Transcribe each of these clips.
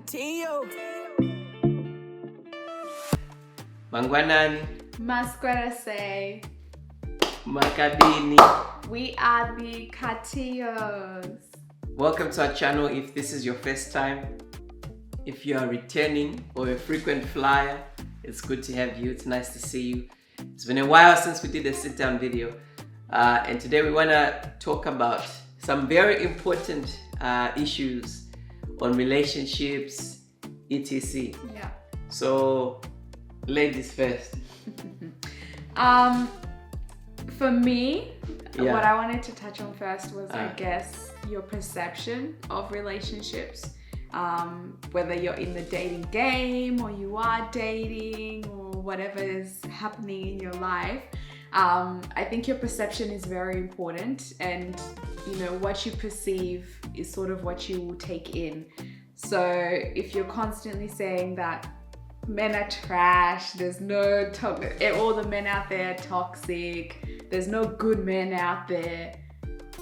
Katiyo. Mangwanani, Masquerade. Makabini. We are the Katiyos. Welcome to our channel. If this is your first time, if you are returning or a frequent flyer, it's good to have you. It's nice to see you. It's been a while since we did a sit-down video, and today we want to talk about some very important issues on relationships, etc. Yeah. So, ladies first. For me, Yeah. what I wanted to touch on first was, I Ah. guess, your perception of relationships. Whether you're in the dating game or you are dating or whatever is happening in your life. I think your perception is very important, and what you perceive is sort of what you will take in. So if you're constantly saying that men are trash, there's no all the men out there are toxic, there's no good men out there,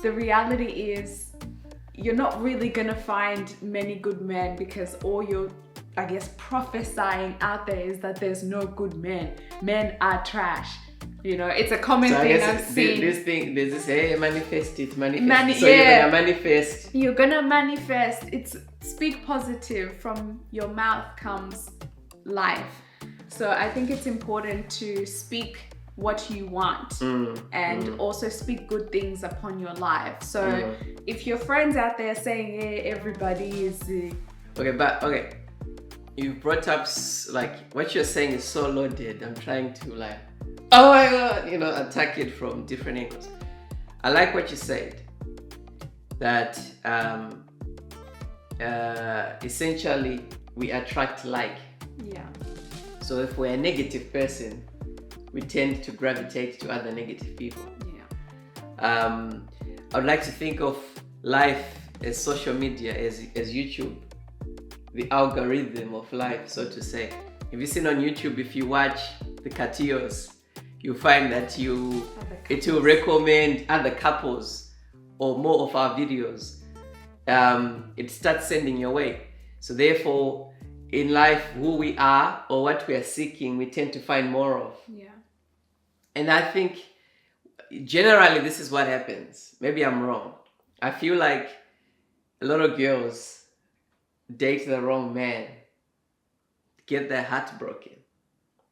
the reality is you're not really gonna find many good men, because all you're, I guess, prophesying out there is that there's no good men. Men are trash. It's a common So I thing guess I've seen. this thing, there's this, hey, manifest it, manifest. So yeah. you're gonna manifest. You're gonna manifest. It's speak positive. From your mouth comes life. So I think it's important to speak what you want and also speak good things upon your life. So if your friends out there saying, hey, everybody is Okay, you brought up what you're saying is so loaded. I'm trying to oh my god, attack it from different angles. I like what you said, that essentially we attract like. yeah. So if we're a negative person, we tend to gravitate to other negative people. Yeah. I would like to think of life as social media, as YouTube, the algorithm of life, so to say. If you've seen on YouTube, if you watch The Katiyos, you find that it will recommend other couples or more of our videos. It starts sending your way. So therefore, in life, who we are or what we are seeking, we tend to find more of. Yeah. And I think generally this is what happens. Maybe I'm wrong. I feel like a lot of girls date the wrong man, get their heart broken,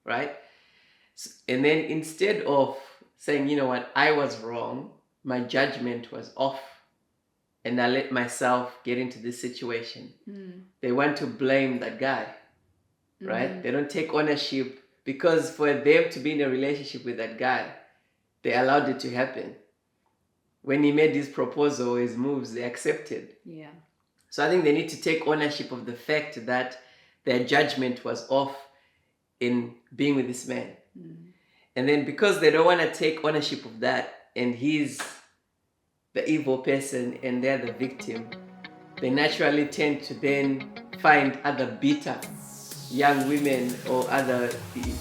right? And then instead of saying, you know what, I was wrong, my judgment was off, and I let myself get into this situation, they want to blame that guy, right? They don't take ownership, because for them to be in a relationship with that guy, they allowed it to happen. When he made his proposal, his moves, they accepted. Yeah. So I think they need to take ownership of the fact that their judgment was off in being with this man. And then because they don't want to take ownership of that, and he's the evil person and they're the victim, they naturally tend to then find other bitter young women or other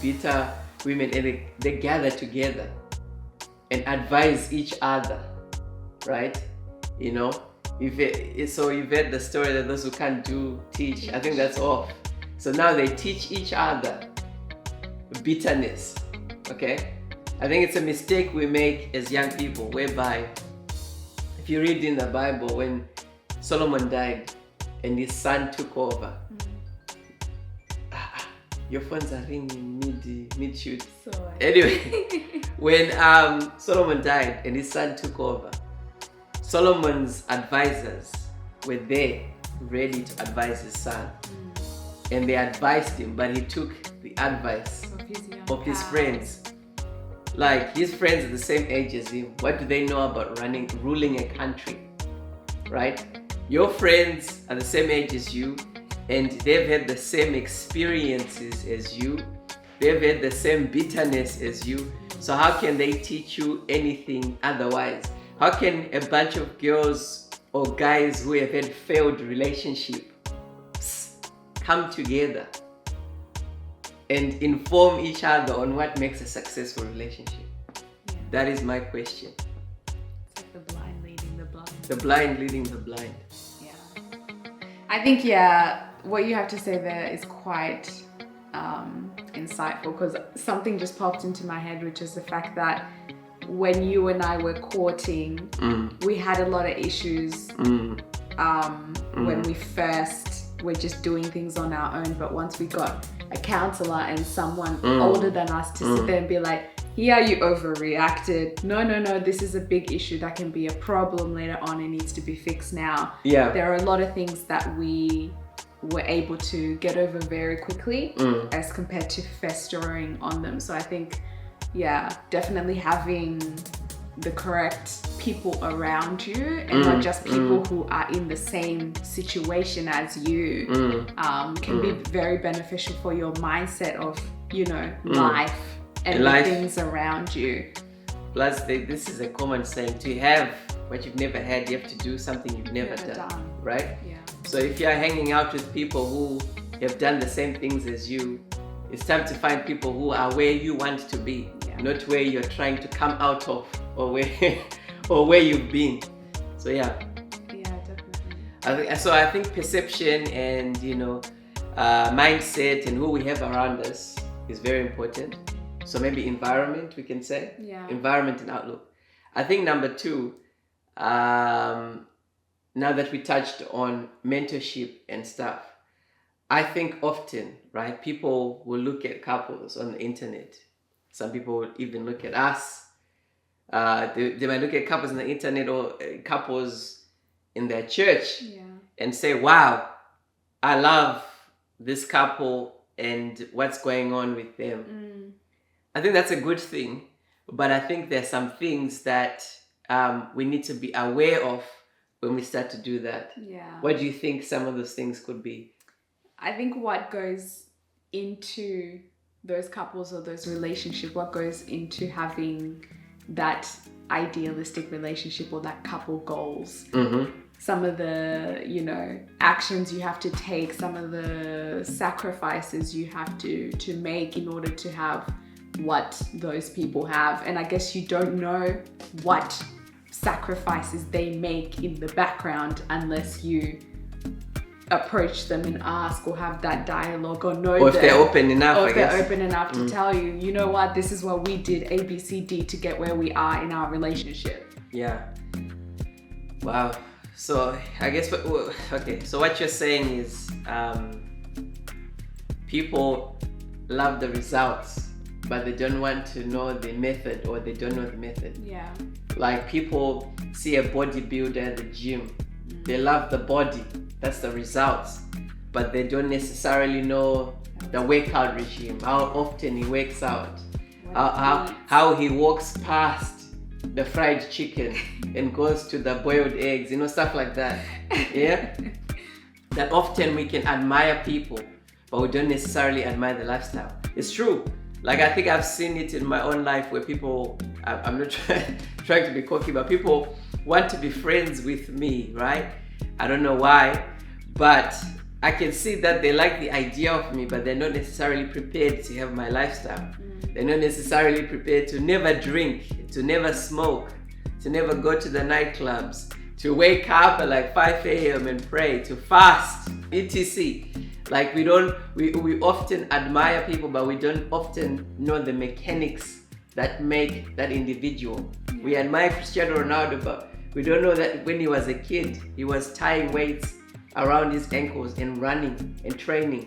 bitter women, and they gather together and advise each other, right? So you've heard the story that those who can't teach. I think that's off. So now they teach each other bitterness, okay? I think it's a mistake we make as young people, whereby if you read in the Bible, when Solomon died and his son took over, your phones are ringing mid-shoot. Anyway, when Solomon died and his son took over, Solomon's advisors were there ready to advise his son. And they advised him, but he took the advice of his friends. Like, his friends are the same age as him. What do they know about ruling a country, right? Your friends are the same age as you, and they've had the same experiences as you. They've had the same bitterness as you. So how can they teach you anything otherwise? How can a bunch of girls or guys who have had failed relationships come together and inform each other on what makes a successful relationship? Yeah. That is my question. It's like the blind leading the blind. The blind leading the blind. Yeah. I think, yeah, what you have to say there is quite insightful, because something just popped into my head, which is the fact that when you and I were courting, we had a lot of issues when we first were just doing things on our own. But once we got a counselor and someone older than us to sit there and be like, yeah, you overreacted. No, this is a big issue that can be a problem later on and needs to be fixed now. Yeah. There are a lot of things that we were able to get over very quickly as compared to festering on them. So I think, yeah, definitely having the correct people around you and not just people who are in the same situation as you can be very beneficial for your mindset of, you know, life and the things around you. Plus, this is a common saying, to have what you've never had, you have to do something you've never done, right? Yeah. So if you're hanging out with people who have done the same things as you, it's time to find people who are where you want to be, not where you're trying to come out of, or where you've been. So yeah, definitely. I think perception and, you know, mindset and who we have around us is very important. So maybe environment, we can say. Yeah. Environment and outlook. I think number 2, now that we touched on mentorship and stuff, I think often, right, people will look at couples on the internet. Some people will even look at us. They might look at couples on the internet or couples in their church and say, wow, I love this couple and what's going on with them. I think that's a good thing, but I think there's some things that we need to be aware of when we start to do that. Yeah. What do you think some of those things could be? I think what goes into those couples or those relationships, what goes into having that idealistic relationship or that couple goals. Some of the, you know, actions you have to take, some of the sacrifices you have to make in order to have what those people have. And I guess you don't know what sacrifices they make in the background unless you approach them and ask or have that dialogue or know or if they're open enough, or if they're open enough to tell you, you know what, this is what we did, A, B, C, D to get where we are in our relationship. Yeah. Wow. So I guess so what you're saying is people love the results, but they don't want to know the method, or they don't know the method. Yeah. Like people see a bodybuilder at the gym. They love the body. That's the results. But they don't necessarily know the workout regime, how often he works out, how he walks past the fried chicken and goes to the boiled eggs, you know, stuff like that. Yeah? That often we can admire people, but we don't necessarily admire the lifestyle. It's true. Like, I think I've seen it in my own life where people, I'm not trying to be cocky, but people want to be friends with me, right? I don't know why, but I can see that they like the idea of me, but they're not necessarily prepared to have my lifestyle. They're not necessarily prepared to never drink, to never smoke, to never go to the nightclubs, to wake up at like 5 a.m. and pray, to fast, etc. Like we often admire people, but we don't often know the mechanics that make that individual. We admire Cristiano Ronaldo, but we don't know that when he was a kid, he was tying weights around his ankles and running and training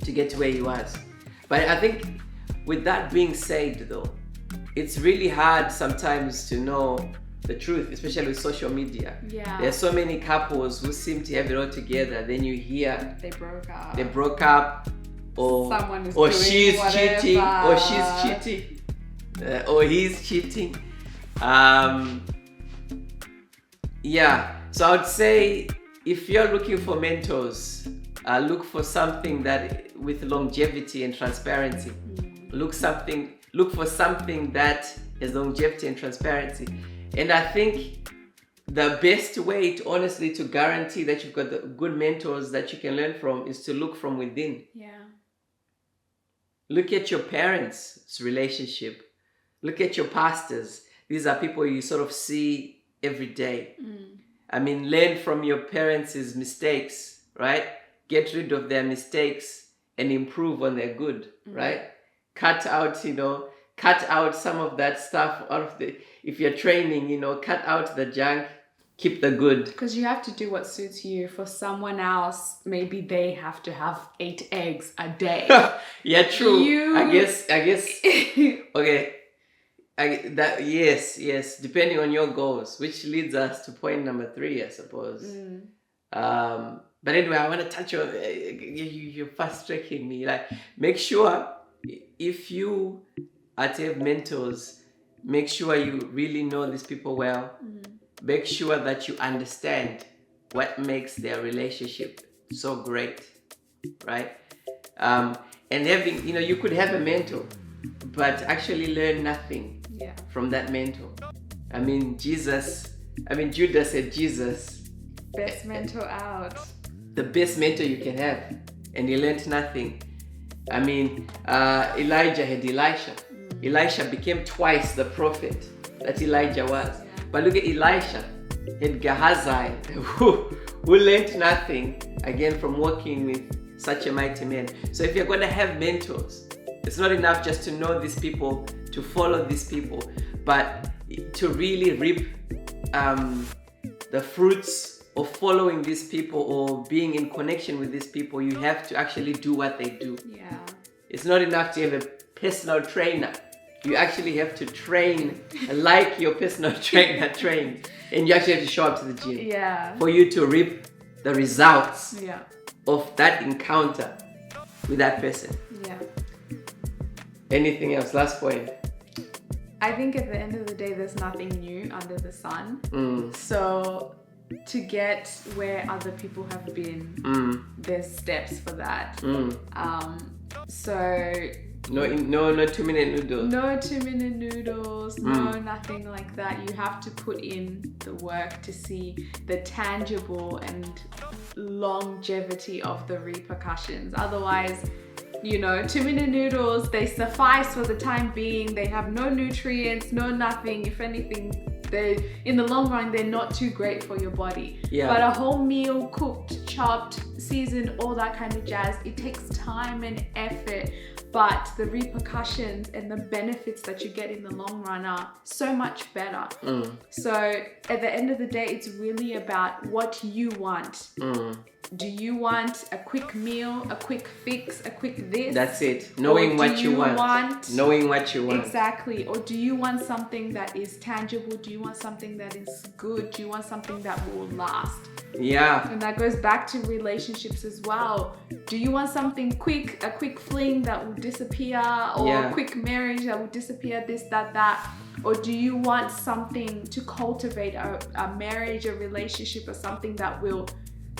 to get to where he was. But I think with that being said though, it's really hard sometimes to know the truth, especially with social media. Yeah. There's so many couples who seem to have it all together. Then you hear they broke up, or she's cheating, or she's cheating, or he's cheating. Yeah. So I would say if you're looking for mentors, look for something that with longevity and transparency. Look for something that has longevity and transparency. And I think the best way to honestly to guarantee that you've got the good mentors that you can learn from is to look from within. Yeah. Look at your parents' relationship. Look at your pastors. These are people you sort of see every day. I mean, learn from your parents' mistakes, right? get rid of their mistakes and improve on their good, right? Cut out some of that stuff out of if you're training, cut out the junk, keep the good. Because you have to do what suits you. For someone else, maybe they have to have 8 eggs a day. Yeah, true. I guess. Okay. Yes. Depending on your goals, which leads us to point number 3, I suppose. But anyway, I want to touch on. You're fast tracking me. Like, make sure if you are to have mentors, make sure you really know these people well. Make sure that you understand what makes their relationship so great, right? And having, you could have a mentor, but actually learn nothing from that mentor. Judas said Jesus, best mentor out. The best mentor you can have, and he learned nothing. Elijah had Elisha. Elisha became twice the prophet that Elijah was. But look at Elisha, had Gehazi, who learned nothing, again, from working with such a mighty man. So if you're going to have mentors, it's not enough just to know these people, to follow these people, but to really reap the fruits of following these people or being in connection with these people. You have to actually do what they do. Yeah. It's not enough to have a personal trainer. You actually have to train like your personal trainer trained. And you actually have to show up to the gym. Yeah. For you to reap the results Yeah. of that encounter with that person. Yeah. Anything else? Last point. I think at the end of the day, there's nothing new under the sun. So to get where other people have been, there's steps for that. So no 2-minute noodles. No 2-minute noodles, no nothing like that. You have to put in the work to see the tangible and longevity of the repercussions. Otherwise, 2-minute noodles, they suffice for the time being. They have no nutrients, no nothing. If anything, in the long run, they're not too great for your body. Yeah. But a whole meal, cooked, chopped, seasoned, all that kind of jazz, it takes time and effort. But the repercussions and the benefits that you get in the long run are so much better. So at the end of the day, it's really about what you want. Do you want a quick meal, a quick fix, a quick this? That's it. Knowing what you want. Knowing what you want. Exactly. Or do you want something that is tangible? Do you want something that is good? Do you want something that will last? Yeah. And that goes back to relationships as well. Do you want something quick, a quick fling that will disappear, or a quick marriage that will disappear, this, that? Or do you want something to cultivate a marriage, a relationship, or something that will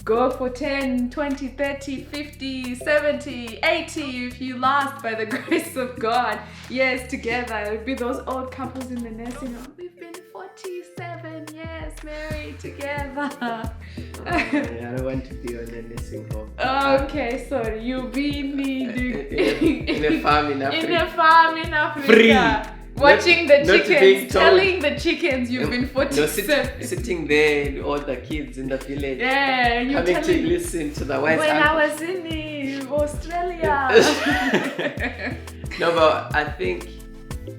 go for 10, 20, 30, 50, 70, 80 if you last by the grace of God. Yes, together. It would be those old couples in the nursing home. We've been 47 years married together. I don't want to be on the nursing home. Okay, sorry. You'll be in a farm in Africa. In a farm in Africa. Free. Watching the not chickens, telling the chickens you've been 47. Sitting there with all the kids in the village. Yeah, you're having to listen to the wise when uncle. I was in Australia. No, but I think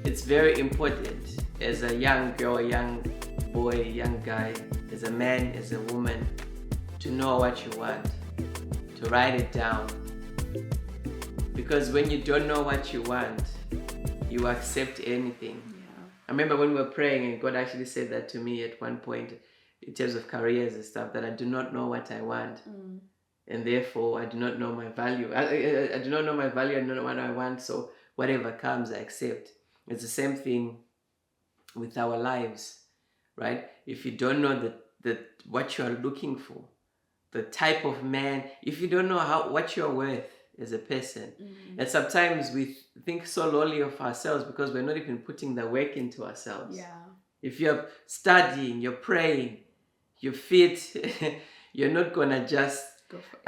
it's very important as a young girl, young boy, young guy, as a man, as a woman, to know what you want, to write it down. Because when you don't know what you want, you accept anything. Yeah. I remember when we were praying, and God actually said that to me at one point in terms of careers and stuff, that I do not know what I want. And therefore I do not know my value. I do not know my value. I don't know what I want. So whatever comes, I accept. It's the same thing with our lives, right? If you don't know what you are looking for, the type of man, if you don't know what you're worth as a person, and sometimes we think so lowly of ourselves because we're not even putting the work into ourselves. Yeah. If you're studying, you're praying, you're fit, you're not gonna just Go for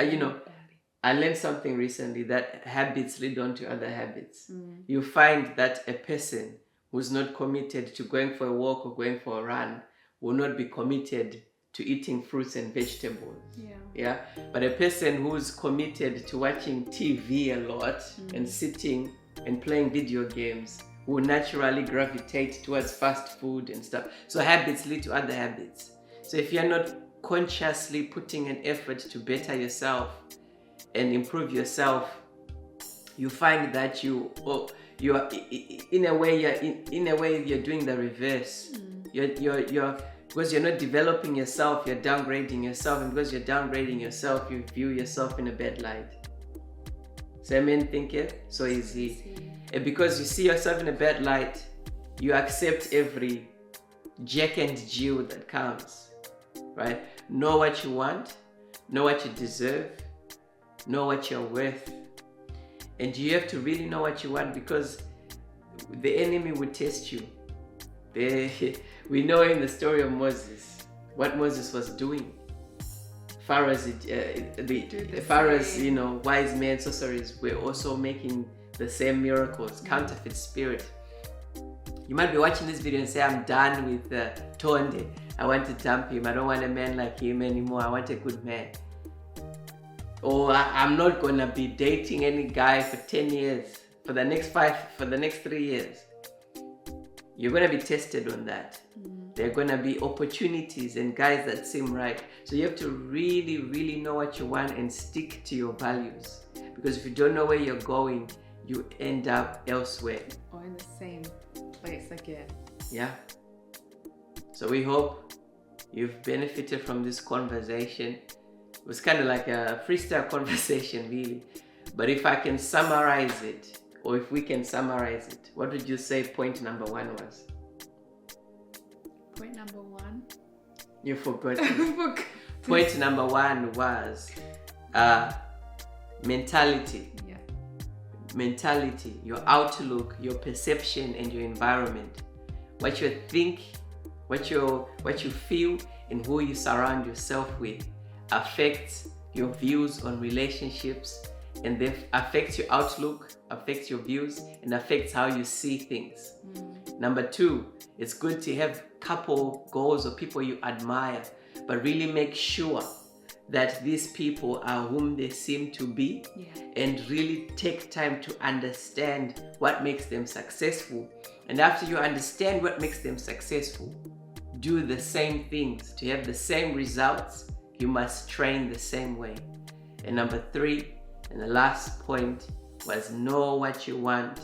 I learned something recently, that habits lead on to other habits. You find that a person who's not committed to going for a walk or going for a run will not be committed to eating fruits and vegetables. Yeah. Yeah. But a person who's committed to watching TV a lot and sitting and playing video games will naturally gravitate towards fast food and stuff. So habits lead to other habits. So if you're not consciously putting an effort to better yourself and improve yourself, you find that you are in a way you're doing the reverse. You're because you're not developing yourself, you're downgrading yourself, and because you're downgrading yourself, you view yourself in a bad light. Same think it so easy. And because you see yourself in a bad light, you accept every Jack and Jill that comes. Right? Know what you want, know what you deserve, know what you're worth. And you have to really know what you want, because the enemy will test you. We know in the story of Moses what Moses was doing. Pharaoh's, wise men, sorcerers were also making the same miracles, counterfeit spirit. You might be watching this video and say, I'm done with Tonde. I want to dump him. I don't want a man like him anymore. I want a good man. Or I'm not gonna be dating any guy for 10 years, for the next 3 years. You're gonna be tested on that. There are gonna be opportunities and guys that seem right. So you have to really, really know what you want and stick to your values. Because if you don't know where you're going, you end up elsewhere. Or in the same place again. Yeah. So we hope you've benefited from this conversation. It was kind of like a freestyle conversation, really. But if I can summarize it, or if we can summarize it, what would you say point number 1 was? Point number 1? You forgot. Point number 1 was mentality. Yeah. Mentality, your outlook, your perception, and your environment. What you think, what you feel, and who you surround yourself with affects your views on relationships, and then affects your outlook, affects your views, and affects how you see things. Number 2, it's good to have couple goals or people you admire, but really make sure that these people are whom they seem to be, and really take time to understand what makes them successful. And after you understand what makes them successful, do the same things. To have the same results, you must train the same way. And number 3, and the last point, was know what you want,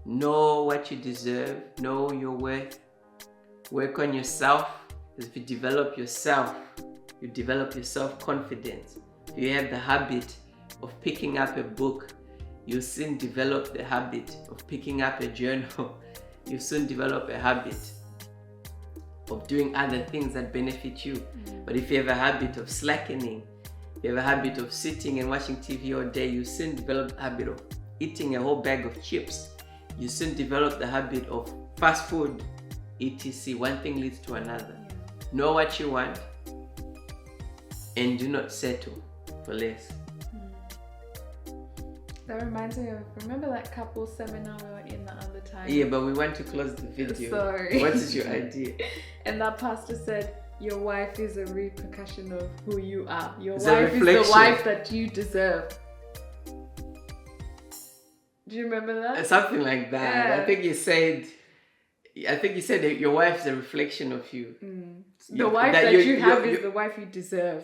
know what you deserve, know your worth. Work on yourself, because if you develop yourself, you develop your self-confidence. If you have the habit of picking up a book, you soon develop the habit of picking up a journal. You soon develop a habit of doing other things that benefit you. But if you have a habit of slackening, you have a habit of sitting and watching TV all day, you soon develop the habit of eating a whole bag of chips. You soon develop the habit of fast food, etc. One thing leads to another. Know what you want and do not settle for less. That reminds me of, remember that couple seminar we were in the other time? Yeah, but we want to close the video. Sorry. What is your idea? And that pastor said, your wife is a repercussion of who you are. Your It's wife is the wife that you deserve. Do you remember that? Something like that. Yeah. I think you said that your wife is a reflection of you. The wife that you have is the wife you deserve.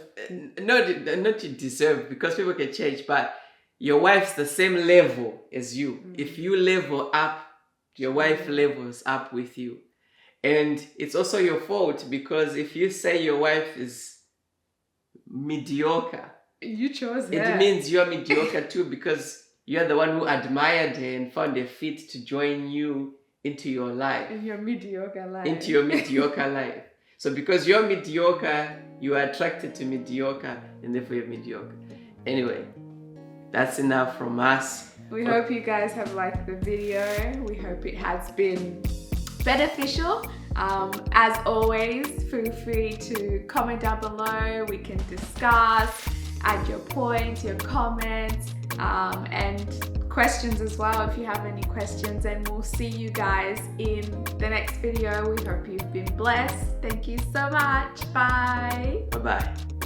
Not you deserve, because people can change, but your wife's the same level as you. If you level up, your wife levels up with you. And it's also your fault, because if you say your wife is mediocre, you chose her. It means you're mediocre too, because you're the one who admired her and found her fit to join you into your life. In your mediocre life. Into your mediocre life. So because you're mediocre, you are attracted to mediocre, and therefore you're mediocre. Anyway, that's enough from us. We hope you guys have liked the video. We hope it has been beneficial. As always, feel free to comment down below. We can discuss, add your points, your comments, and questions as well if you have any questions, and we'll see you guys in the next video. We hope you've been blessed. Thank you so much. Bye. Bye-bye.